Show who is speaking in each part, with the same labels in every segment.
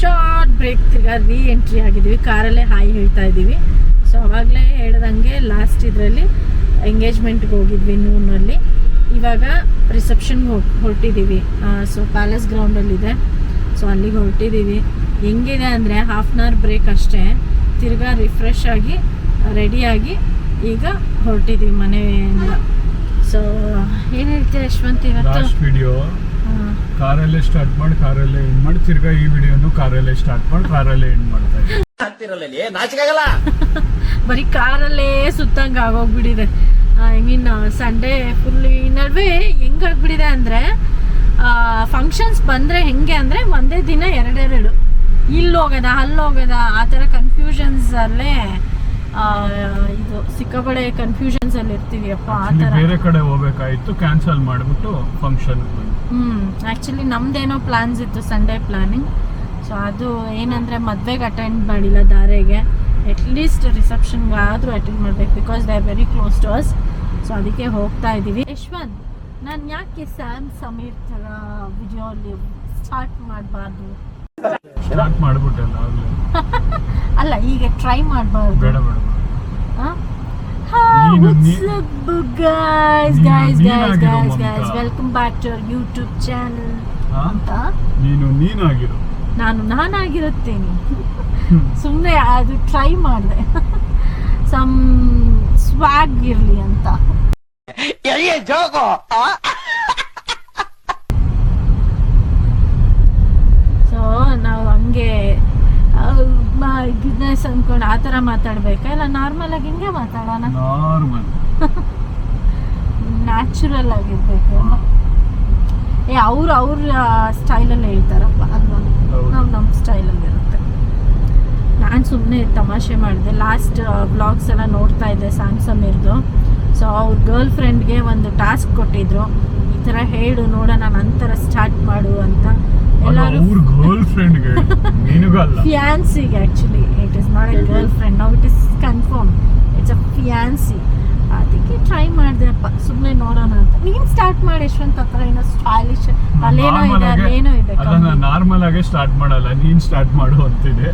Speaker 1: Short break, ತಿರ್ಗಾ ರೀ entry ಆಗಿದ್ದೀವಿ. ಕಾರಲ್ಲೇ ಹಾಯ್ ಹೇಳ್ತಾ ಇದ್ದೀವಿ. ಸೊ ಅವಾಗಲೇ ಹೇಳ್ದಂಗೆ ಲಾಸ್ಟ್ ಇದರಲ್ಲಿ ಎಂಗೇಜ್ಮೆಂಟ್ಗೆ ಹೋಗಿದ್ವಿ ನೂನಲ್ಲಿ. ಇವಾಗ ರಿಸೆಪ್ಷನ್ಗೆ ಹೊರಟಿದ್ದೀವಿ. ಸೊ ಪ್ಯಾಲೇಸ್ ಗ್ರೌಂಡಲ್ಲಿದೆ. ಸೊ ಅಲ್ಲಿಗೆ ಹೊರಟಿದ್ದೀವಿ. ಹೆಂಗಿದೆ ಅಂದರೆ 1/2 hour ಬ್ರೇಕ್ ಅಷ್ಟೇ. ತಿರ್ಗಾ ರಿಫ್ರೆಶ್ ಆಗಿ ರೆಡಿಯಾಗಿ ಈಗ ಹೊರಟಿದ್ದೀವಿ ಮನೆಯಿಂದ. ಸೊ ಏನು ಹೇಳ್ತೀರಾ ಯಶವಂತ್ ಇವತ್ತು?
Speaker 2: ಲಾಸ್ಟ್ ವಿಡಿಯೋ ಕಾರಲ್ಲೇ ಸ್ಟಾರ್ಟ್ ಮಾಡಿ ಕಾರಲ್ಲೇ ಎಂಡ್ ಮಾಡಿ, ತಿರ್ಗಾ ಈ ವಿಡಿಯೋನು ಕಾರಲ್ಲೇ ಸ್ಟಾರ್ಟ್ ಮಾಡಿ ಕಾರಲ್ಲೇ ಎಂಡ್ ಮಾಡ್ತಾ ಇದ್ದೀವಿ.
Speaker 1: ಬರೀ ಕಾರಲ್ಲೇ ಸುತ್ತಂಗೆ ಆಗೋಗ್ಬಿಟ್ಟಿದೆ. ಐ ಮೀನ್ ಸಂಡೇ ಫುಲ್ ಈ ನಡುವೆ ಹೆಂಗಾಗ್ಬಿಟ್ಟಿದೆ ಅಂದರೆ, ಫಂಕ್ಷನ್ಸ್ ಬಂದರೆ ಹೆಂಗೆ ಅಂದರೆ ಒಂದೇ ದಿನ ಎರಡೆರಡು, ಇಲ್ಲಿ ಹೋಗೋದ ಅಲ್ಲಿ ಹೋಗೋದ, ಆ ಥರ ಕನ್ಫ್ಯೂಷನ್ಸಲ್ಲೇ ಇದು ಸಿಕ್ಕಾಪಡೆ ಕನ್ಫ್ಯೂಷನ್ಸಲ್ಲಿ ಇರ್ತೀವಿ ಅಪ್ಪ. ಆ ಥರ
Speaker 2: ಬೇರೆ ಕಡೆ ಹೋಗ್ಬೇಕಾಯ್ತು, ಕ್ಯಾನ್ಸಲ್ ಮಾಡಿಬಿಟ್ಟು ಫಂಕ್ಷನ್.
Speaker 1: ಆ್ಯಕ್ಚುಲಿ ನಮ್ದೇನೋ ಪ್ಲ್ಯಾನ್ಸ್ ಇತ್ತು, ಸಂಡೇ ಪ್ಲ್ಯಾನಿಂಗ್. ಸೊ ಅದು ಏನಂದರೆ ಮದುವೆಗೆ ಅಟೆಂಡ್ ಮಾಡಿಲ್ಲ ಧಾರೆಗೆ. ಅಟ್ಲೀಸ್ಟ್ ರಿಸೆಪ್ಷನ್ಗೆ ಆದರೂ ಅಟೆಂಡ್ ಮಾಡಬೇಕು, because they are very close to us. So ಅದಕ್ಕೆ ಹೋಗ್ತಾ ಇದ್ದೀವಿ. ಯಶವಂತ್, ನಾನು ಯಾಕೆ ಸ್ಯಾಮ್ ಸಮೀರ್ ಥರ ವಿಡಿಯೋ ಸ್ಟಾರ್ಟ್ ಮಾಡಬಾರ್ದು?
Speaker 2: ಸ್ಟಾರ್ಟ್ ಮಾಡಿಬಿಟ್ಟಲ್ಲ ಆಗಲೇ.
Speaker 1: ಅಲ್ಲ, ಈಗ ಟ್ರೈ ಮಾಡಬಾರ್ದು.
Speaker 2: ಬೇಡ ಬೇಡ.
Speaker 1: Hi, what's up guys? Welcome back to our YouTube channel.
Speaker 2: ನೀನಾಗಿರು.
Speaker 1: ನಾನಾಗಿರುತ್ತೇನೆ. ಸುಮ್ಮನೆ ಅದು ಟ್ರೈ ಮಾಡಿದೆ, ಸಮ್ ಸ್ವಾಗ್ ಇರಲಿ ಅಂತ. ಸೊ ನಾವು ಹಂಗೆ ಬಿಸ್ನೆಸ್ ಅಂದ್ಕೊಂಡು ಆ ಥರ ಮಾತಾಡ್ಬೇಕಾ? ಇಲ್ಲ ನಾರ್ಮಲ್ ಆಗಿ ಹಿಂಗೆ ಮಾತಾಡೋಣ, ನ್ಯಾಚುರಲ್ ಆಗಿರ್ಬೇಕು. ಅವ್ರ ಸ್ಟೈಲಲ್ಲಿ ಹೇಳ್ತಾರಪ್ಪ ಅಲ್ವಾ, ನಾವು ನಮ್ಮ ಸ್ಟೈಲಲ್ಲಿ ಇರುತ್ತೆ. ನಾನು ಸುಮ್ಮನೆ ತಮಾಷೆ ಮಾಡಿದೆ. ಲಾಸ್ಟ್ ಬ್ಲಾಗ್ಸ್ ಎಲ್ಲ ನೋಡ್ತಾ ಇದ್ದೆ ಸ್ಯಾಮ್ಸಮಿರ್ದು. ಸೊ ಅವ್ರ ಗರ್ಲ್ ಫ್ರೆಂಡ್ಗೆ ಒಂದು ಟಾಸ್ಕ್ ಕೊಟ್ಟಿದ್ರು, ಈ ಥರ ಹೇಳು ನೋಡೋಣ, ನಂತರ ಸ್ಟಾರ್ಟ್ ಮಾಡು ಅಂತ. ಎಲ್ಲರೂ ಫಿಯಾನ್ಸಿಗೆ, actually it is not a girlfriend, now it is confirm, it's a fiancee. ಅದಕ್ಕೆ ಟ್ರೈ ಮಾಡಿದೆ ಅಪ್ಪ, ಸುಮ್ಮನೆ ನೋಡೋಣ ಅಂತ. ನೀನು ಸ್ಟಾರ್ಟ್ ಮಾಡಿ ಯಶವಂತ್, ಹತ್ರ ಏನೋ ಸ್ಟೈಲಿಶ್ ಅಲ್ಲೇನೋ ಇದೆ ಅಲ್ಲೇನೋ ಇದೆ.
Speaker 2: ನಾರ್ಮಲ್ ಆಗಿ ಸ್ಟಾರ್ಟ್ ಮಾಡಲ್ಲ, ನೀನು ಸ್ಟಾರ್ಟ್ ಮಾಡು ಅಂತಿದೆ.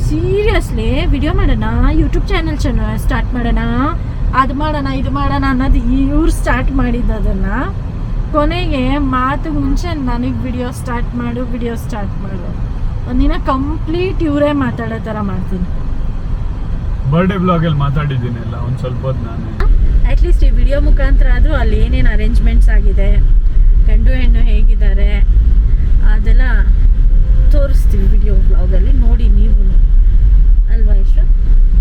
Speaker 1: ಸೀರಿಯಸ್ಲಿ ವಿಡಿಯೋ ಮಾಡೋಣ, ಯೂಟ್ಯೂಬ್ ಚಾನಲ್ ಸ್ಟಾರ್ಟ್ ಮಾಡೋಣ, ಅದು ಮಾಡೋಣ ಇದು ಮಾಡೋಣ ಅನ್ನೋದು ಇವ್ರು ಸ್ಟಾರ್ಟ್ ಮಾಡಿದ್ದು. ಅದನ್ನು ಕೊನೆಗೆ ಮಾತು ಮುಂಚೆ ನನಗೆ ವಿಡಿಯೋ ಸ್ಟಾರ್ಟ್ ಮಾಡು ಒಂದಿನ ಕಂಪ್ಲೀಟ್ ಇವರೇ ಮಾತಾಡೋ ಥರ ಮಾಡ್ತೀನಿ.
Speaker 2: ಬರ್ಡೇ ಬ್ಲಾಗಲ್ಲಿ ಮಾತಾಡಿದ್ದೀನಲ್ಲ ಒಂದು ಸ್ವಲ್ಪ ಹೊತ್ತು ನಾನು.
Speaker 1: ಅಟ್ಲೀಸ್ಟ್ ಈ ವಿಡಿಯೋ ಮುಖಾಂತರ ಆದರೂ ಅಲ್ಲಿ ಏನೇನು ಅರೇಂಜ್ಮೆಂಟ್ಸ್ ಆಗಿದೆ, ಗಂಡು ಹೆಣ್ಣು ಹೇಗಿದ್ದಾರೆ ಅದೆಲ್ಲ ತೋರಿಸ್ತೀವಿ ವಿಡಿಯೋ ಬ್ಲಾಗಲ್ಲಿ. ನೋಡಿ ನೀವು ಅಲ್ವಾ ಇಷ್ಟು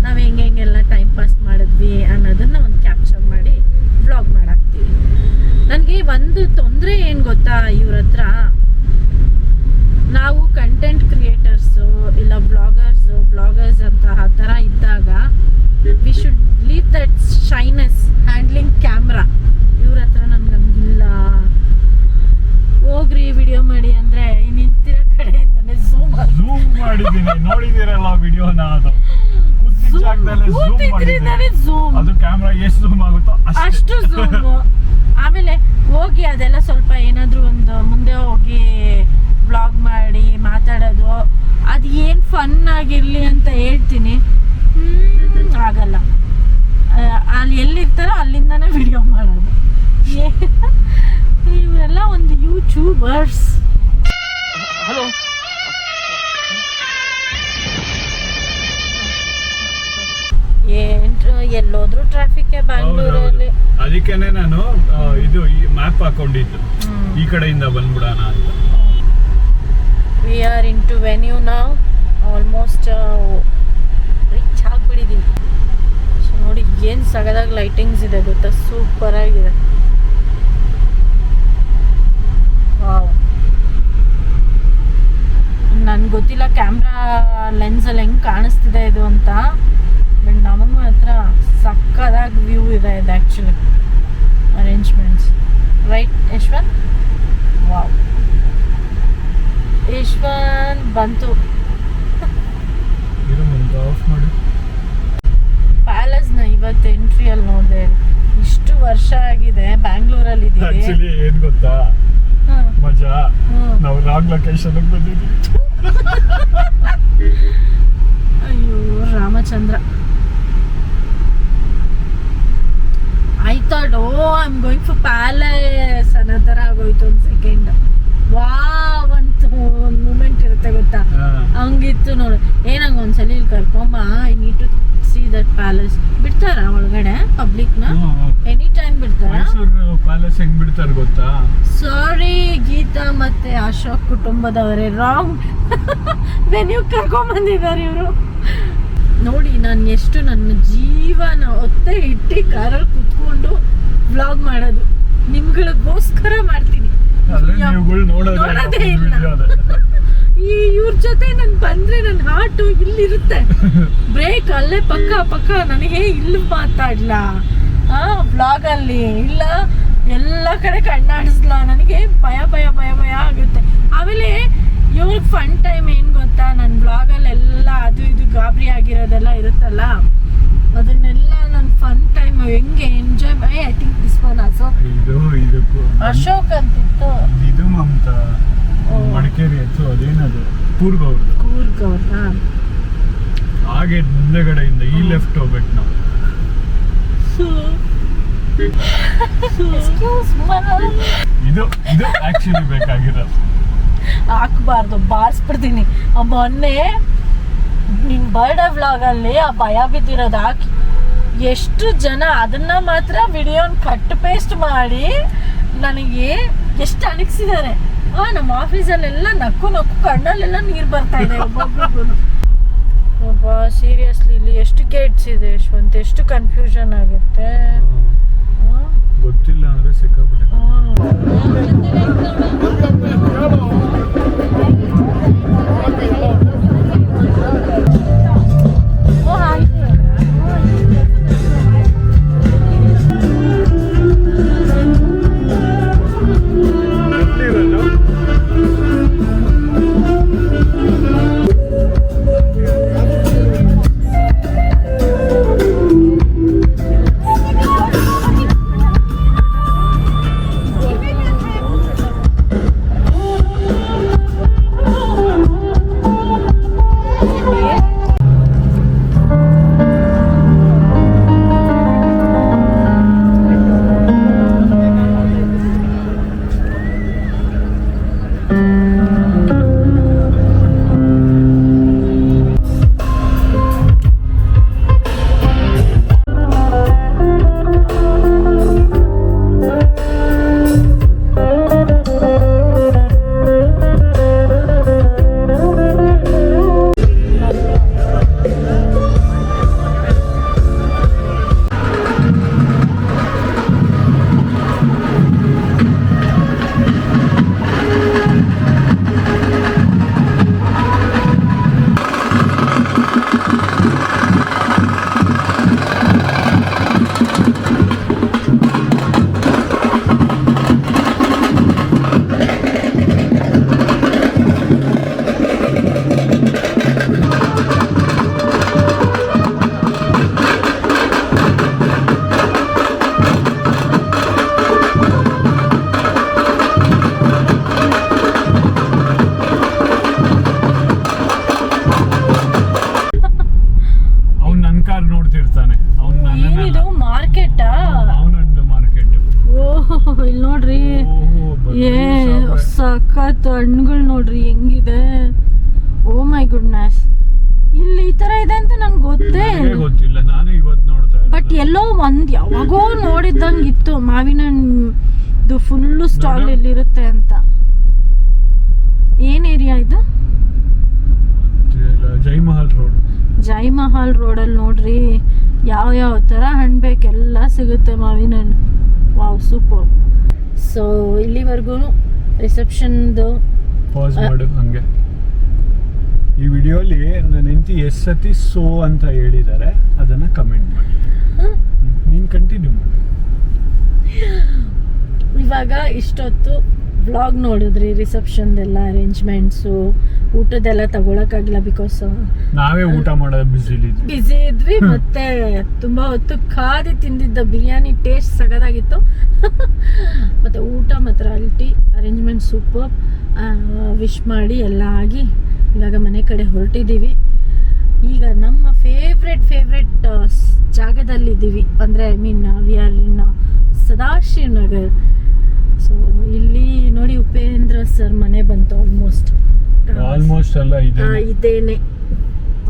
Speaker 1: ನಾವು ಹೆಂಗೆಲ್ಲ ಟೈಮ್ ಪಾಸ್ ಮಾಡಿದ್ವಿ ಅನ್ನೋದನ್ನು ಒಂದು ಕ್ಯಾಪ್ಚರ್ ಮಾಡಿ ಬ್ಲಾಗ್ ಮಾಡಾಕ್ತೀವಿ. ನನಗೆ ಒಂದು ತೊಂದರೆ ಏನು ಗೊತ್ತಾ, ಇವ್ರ ಹತ್ರ ನಾವು ಕಂಟೆಂಟ್ ಕ್ರಿಯೇಟರ್ಸು ಇಲ್ಲ ಬ್ಲಾಗರ್ಸ್ ಅಂತ ಆ ಥರ ಇದ್ದಾಗ we should leave that shyness handling camera. ಇವ್ರ ಹತ್ರ ನನ್ಗೆ ಹಂಗಿಲ್ಲ. ಹೋಗ್ರಿ ವಿಡಿಯೋ ಮಾಡಿ ಅಂದರೆ ನಿಂತಿರೋ ಕಡೆಯಿಂದನೇ ಝೂಮ್
Speaker 2: ಮಾಡಿದ್ದೀನಿ, ನೋಡಿದಿರಲ್ಲ ವಿಡಿಯೋನ. ಅದು ಅದು ಕ್ಯಾಮ್ರಾ ಎಷ್ಟು ಝೂಮ್ ಆಗುತ್ತೋ
Speaker 1: ಅಷ್ಟು ಝೂಮು. ಆಮೇಲೆ ಹೋಗಿ ಅದೆಲ್ಲ ಸ್ವಲ್ಪ ಏನಾದರೂ ಒಂದು ಮುಂದೆ ಹೋಗಿ ಬ್ಲಾಗ್ ಮಾಡಿ ಮಾತಾಡೋದು, ಅದು ಏನು ಫನ್ ಆಗಿರಲಿ ಅಂತ ಹೇಳ್ತೀನಿ, ಆಗಲ್ಲ. ಅಲ್ಲಿ ಎಲ್ಲಿರ್ತಾರೋ ಅಲ್ಲಿಂದನೇ ವಿಡಿಯೋ ಮಾಡೋದು. ಇವರೆಲ್ಲ ಒಂದು ಯೂಟ್ಯೂಬರ್ಸ್.
Speaker 2: ಹಲೋ,
Speaker 1: ಎಲ್ಲೋದ್ರು ಟ್ರಾಫಿಕ್ ಬ್ಯಾಂಗ್ಳೂರಲ್ಲಿ.
Speaker 2: ಅದಕ್ಕೇನೆ ನಾನು ಇದು ಮ್ಯಾಪ್ ಹಾಕೊಂಡಿದ್ದು, ಈ ಕಡೆಯಿಂದ ಬಂದ್ಬಿಡೋಣ ಅಂತ.
Speaker 1: We are into venue ನಾವು ಆಲ್ಮೋಸ್ಟ್ ರೀಚ್ ಆಗಿಬಿಟ್ಟಿದ್ದೀವಿ. ಸೊ ನೋಡಿ ಏನು ಸಗದಾಗ ಲೈಟಿಂಗ್ಸ್ ಇದೆ ಗೊತ್ತಾ, ಸೂಪರ್ ಆಗಿದೆ. ವಾವ್, ನನ್ಗೆ ಗೊತ್ತಿಲ್ಲ ಕ್ಯಾಮ್ರಾ ಲೆನ್ಸಲ್ಲಿ ಹೆಂಗೆ ಕಾಣಿಸ್ತಿದೆ ಇದು ಅಂತ, ಬಟ್ ನಮಗೆ ಮಾತ್ರ ಸಕ್ಕದಾಗಿ ವ್ಯೂ ಇದೆ ಇದು actually arrangements. Right Yashwant? Wow, Yashwant ಬಂತು. ಪ್ಯಾಲೇಸ್ನ ಇವತ್ತು ಎಂಟ್ರಿಯಲ್ಲಿ ನೋಡಿದೆ. ಇಷ್ಟು ವರ್ಷ ಆಗಿದೆ ಬ್ಯಾಂಗ್ಳೂರಲ್ಲಿ ಇದ್ದೀವಿ.
Speaker 2: ಏನು ಗೊತ್ತಾ, ಮಜಾ.
Speaker 1: ಹ್ಮ್.
Speaker 2: ನಾವು ರಾಂಗ್ ಲೊಕೇಶನ್ ಬಂದಿದ್ದೀವಿ.
Speaker 1: ಅಯ್ಯೋ Ramachandra. I thought I am going for palace ಅನ್ನೋ ಥರ ಆಗೋಯ್ತು ಒಂದು ಸೆಕೆಂಡ್. ವಾವ್ ಅಂತ ಒಂದು ಮೂಮೆಂಟ್ ಇರುತ್ತೆ ಗೊತ್ತಾ, ಹಂಗಿತ್ತು ನೋಡು. ನಂಗೆ ಒಂದ್ಸಲ ಇಲ್ಲಿ ಕರ್ಕೊಂಬ, I need to see that palace. ಬಿಡ್ತಾರ ಒಳಗಡೆ ಪಬ್ಲಿಕ್ನ? ಎನಿ ಟೈಮ್ ಬಿಡ್ತಾರ?
Speaker 2: ಮೈಸೂರು ಪ್ಯಾಲೇಸ್ ಹೆಂಗ್ ಬಿಡ್ತಾರೆ ಗೊತ್ತಾ?
Speaker 1: ಸಾರಿ ಗೀತಾ ಮತ್ತೆ ಅಶೋಕ್ ಕುಟುಂಬದವರೇ, ರಾಂಗ್ ವೆನ್ಯೂ ಕರ್ಕೊಂಬಂದಿದ್ದಾರೆ ಇವರು. ನೋಡಿ ನಾನು ಎಷ್ಟು ನನ್ನ ಜೀವನ ಒತ್ತೆ ಇಟ್ಟು ಕಾರಲ್ಲಿ ಕುತ್ಕೊಂಡು ವ್ಲಾಗ್ ಮಾಡೋದು ನಿಮ್ಗಳಿಗೋಸ್ಕರ ಮಾಡ್ತೀನಿ.
Speaker 2: ನೋಡೋದೇ
Speaker 1: ಇಲ್ಲ. ಇವ್ರ ಜೊತೆ ನನ್ ಬಂದ್ರೆ ನನ್ನ ಹಾರ್ಟ್ ಇಲ್ಲಿರುತ್ತೆ, ಬ್ರೇಕ್ ಅಲ್ಲೇ ಪಕ್ಕ ನನಗೆ ಇಲ್ಲಿ ಮಾತಾಡ್ಲ ವ್ಲಾಗ್ ಅಲ್ಲಿ ಇಲ್ಲ, ಎಲ್ಲ ಕಡೆ ಕಣ್ಣಾಡಿಸ್ಲ, ನನಗೆ ಭಯ ಆಗುತ್ತೆ. ಆಮೇಲೆ ಇವ್ರಿಗೆ ಫನ್ ಟೈಮ್ ಏನ್ ಗೊತ್ತಾ, ನನ್ನ ವ್ಲಾಗಲ್ಲಿ ಎಲ್ಲ ಅದು ಇದು ಗಾಬರಿ ಆಗಿರೋದೆಲ್ಲ ಇರುತ್ತಲ್ಲ, ಅದನ್ನೆಲ್ಲ ನನ್ನ ಫನ್ ಟೈಮ್ ಹೆಂಗೆ enjoy I think this one also. Ashok ಅಂತಿತ್ತು
Speaker 2: ಇದು ಮಮತಾ ಮಡಿಕೇರಿ ಆಯ್ತು. ಅದೇನದು ಕೂರ್ಗ್ ಅವ್ರದ್ದು. ಹಾಗೆ ಮುಂದೆಗಡೆಯಿಂದ ಈ ಲೆಫ್ಟ್ ಹೋಗ್ಬೇಕು ನಾವು. ಇದು ಆಕ್ಚುಲಿ ಬೇಕಾಗಿರೋದು.
Speaker 1: ಹಾಕ್ಬಾರ್ದು, ಬಾರಿಸ್ಬಿಡ್ತೀನಿ. ಮೊನ್ನೆ ನಿನ್ ಬರ್ಡೇ ವ್ಲಾಗ್ ಅಲ್ಲಿ ಆ ಭಯ ಬಿದ್ದಿರೋದು ಹಾಕಿ ಎಷ್ಟು ಜನ ಅದನ್ನ ಮಾತ್ರ ವಿಡಿಯೋನ್ ಕಟ್ ಪೇಸ್ಟ್ ಮಾಡಿ ನನಗೆ ಎಷ್ಟು ಅಣಗಿಸಿದ್ದಾರೆ. ನಮ್ಮ ಆಫೀಸಲ್ಲೆಲ್ಲ ನಕ್ಕು ಕಣ್ಣಲ್ಲೆಲ್ಲ ನೀರು ಬರ್ತಾ ಇದೆ ಒಬ್ಬೊಬ್ರಿಗೂ. ಒಬ್ಬ ಸೀರಿಯಸ್ಲಿ ಇಲ್ಲಿ ಎಷ್ಟು ಗೇಟ್ಸ್ ಇದೆ ಯಶವಂತ್, ಎಷ್ಟು ಕನ್ಫ್ಯೂಷನ್ ಆಗುತ್ತೆ.
Speaker 2: ಗೊತ್ತಿಲ್ಲ ಅಂದ್ರೆ ಸಿಕ್ಕಾಬಿಟ್ಟೆ.
Speaker 1: ಸಖತ್ ಹಣ್ಣುಗಳು ನೋಡ್ರಿ ಹೆಂಗಿದೆ. ಓ ಮೈ ಗುಡ್ನೆಸ್, ಇಲ್ಲಿ ಈ ತರ ಇದೆ ಅಂತ ನಂಗೆ ಗೊತ್ತೇ
Speaker 2: ಗೊತ್ತಿಲ್ಲ. ನಾನು ಇವತ್ತು ನೋಡ್ತಾ
Speaker 1: ಬಟ್ ಎಲ್ಲೋ ಒಂದ್ ಯಾವಾಗೋ ನೋಡಿದಂಗಿತ್ತು ಮಾವಿನ ಹಣ್ಣು ಫುಲ್ಲು ಸ್ಟಾಲ್ ಇಲ್ಲಿರುತ್ತೆ ಅಂತ. ಏನ್ ಏರಿಯಾ ಇದು? ಜೈಮಹಲ್ ರೋಡಲ್ಲಿ ನೋಡ್ರಿ ಯಾವ ತರ ಹಣ್ಣು ಬೇಕೆಲ್ಲ ಸಿಗುತ್ತೆ ಮಾವಿನ ಹಣ್ಣು. Wow super. ಸೊ ಇಲ್ಲಿವರೆಗೂ ರಿಸೆಪ್ಷನ್ದು
Speaker 2: ಪಾಸ್ ಮಾಡು ಹಂಗೆ. ಈ ವಿಡಿಯೋಲಿ ನನ್ನ ಹೆಂಡತಿ ಎಷ್ಟು ಸತಿ ಸೋ ಅಂತ ಹೇಳಿದ್ದಾರೆ ಅದನ್ನ ಕಮೆಂಟ್ ಮಾಡಿ. ನೀನು ಕಂಟಿನ್ಯೂ ಮಾಡಿ.
Speaker 1: ಇವಾಗ ಇಷ್ಟೊತ್ತು ವ್ಲಾಗ್ ನೋಡಿದ್ರಿ ರಿಸೆಪ್ಷನ್ದೆಲ್ಲ ಅರೇಂಜ್ಮೆಂಟ್ಸು, ಊಟದೆಲ್ಲ ತಗೊಳಕ್ಕಾಗಿಲ್ಲ ಬಿಕಾಸ್
Speaker 2: ನಾವೇ ಊಟ ಮಾಡೋದು
Speaker 1: ಬ್ಯುಸಿ ಇದ್ವಿ. ಮತ್ತೆ ತುಂಬಾ ಹೊತ್ತು ಕಾದಿ ತಿಂದಿದ್ದ ಬಿರಿಯಾನಿ ಟೇಸ್ಟ್ ಸಗದಾಗಿತ್ತು. ಮತ್ತೆ ಊಟ ಮಾತ್ರ ಅಲ್ಟಿ, ಅರೇಂಜ್ಮೆಂಟ್ ಸೂಪರ್. ವಿಶ್ ಮಾಡಿ ಎಲ್ಲ ಆಗಿ ಇವಾಗ ಮನೆ ಕಡೆ ಹೊರಟಿದ್ದೀವಿ. ಈಗ ನಮ್ಮ ಫೇವ್ರೆಟ್ ಜಾಗದಲ್ಲಿದ್ದೀವಿ, ಅಂದರೆ I mean we are in Sadashiv Nagar. So ಇಲ್ಲಿ ನೋಡಿ ಉಪೇಂದ್ರ ಸರ್ ಮನೆ ಬಂತು. ಆಲ್ಮೋಸ್ಟ್
Speaker 2: ಅಲ್ಲ
Speaker 1: ಇದೇನೆ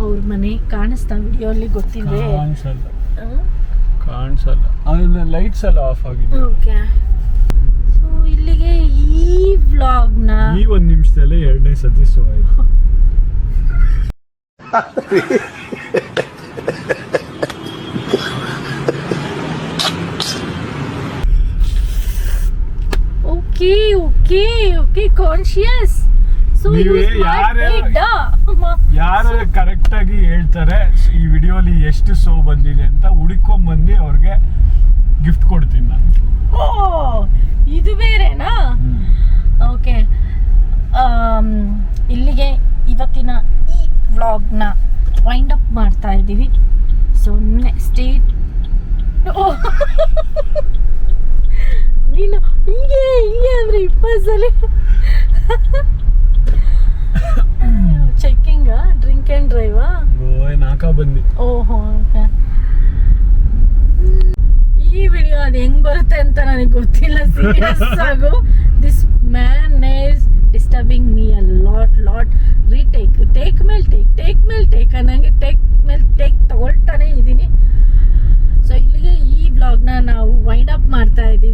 Speaker 1: ಅವ್ರ ಮನೆ. ಕಾಣಿಸ್ತಾ ವಿಡಿಯೋಲಿ ಗೊತ್ತಿದೆ?
Speaker 2: ಕಾಣಿಸಲ್ಲ, ಅದನ್ನ ಲೈಟ್ಸ್ ಎಲ್ಲ ಆಫ್ ಆಗಿದೆ.
Speaker 1: ಓಕೆ, ಸೊ ಇಲ್ಲಿಗೆ ಈ ವ್ಲಾಗ್ನ
Speaker 2: ಈ 1 ನಿಮಿಷದಲ್ಲೇ 2ನೇ ಸತಿ ಶೋ ಆಯ್ತು. Okay conscious. ಸೊ ಯಾರು ಕರೆಕ್ಟ್ ಆಗಿ ಹೇಳ್ತಾರೆ ಈ ವಿಡಿಯೋಲಿ ಎಷ್ಟು ಶೋ ಬಂದಿದೆ ಅಂತ ಹುಡುಕೊಂಡ್ ಬಂದು ಅವ್ರಿಗೆ ಗಿಫ್ಟ್ ಕೊಡ್ತೀನಿ ನಾನು.
Speaker 1: ಇದು ಬೇರೆನಾ? ಓಕೆ, ಇಲ್ಲಿಗೆ ಇವತ್ತಿನ ಈ ವ್ಲಾಗ್ನ ವೈಂಡ್ ಅಪ್ ಮಾಡ್ತಾ ಇದ್ದೀವಿ. ಸೊ ಸ್ಟೇಟ್ ನೀನು ಹೀಗೆ ಅಂದರೆ 20 ಸಲ ಚೆಕ್ಕಿಂಗ, ಡ್ರಿಂಕ್ ಆ್ಯಂಡ್ ಡ್ರೈವಾ?
Speaker 2: ನಾಕ ಬಂದಿ.
Speaker 1: ಓಹೋ, ಓಕೆ. ಈ ವಿಡಿಯೋ ಅದು ಹೆಂಗ್ ಬರುತ್ತೆ ಅಂತ ನನಗೆ ಗೊತ್ತಿಲ್ಲ. ಸೀರಿಯಸ್ ಆಗು, this man is disturbing me a lot. Take ಮೇಲ್ ಟೇಕ್ ಅನ್ನಂಗೆ ಟೇಕ್ ಮೇಲ್ ಟೇಕ್ ತಗೊಳ್ತಾನೆ ಇದ್ದೀನಿ. ಸೊ ಇಲ್ಲಿಗೆ ಈ ವ್ಲಾಗ್ನ ನಾವು ವೈಂಡ್ ಅಪ್ ಮಾಡ್ತಾ ಇದ್ದೀವಿ.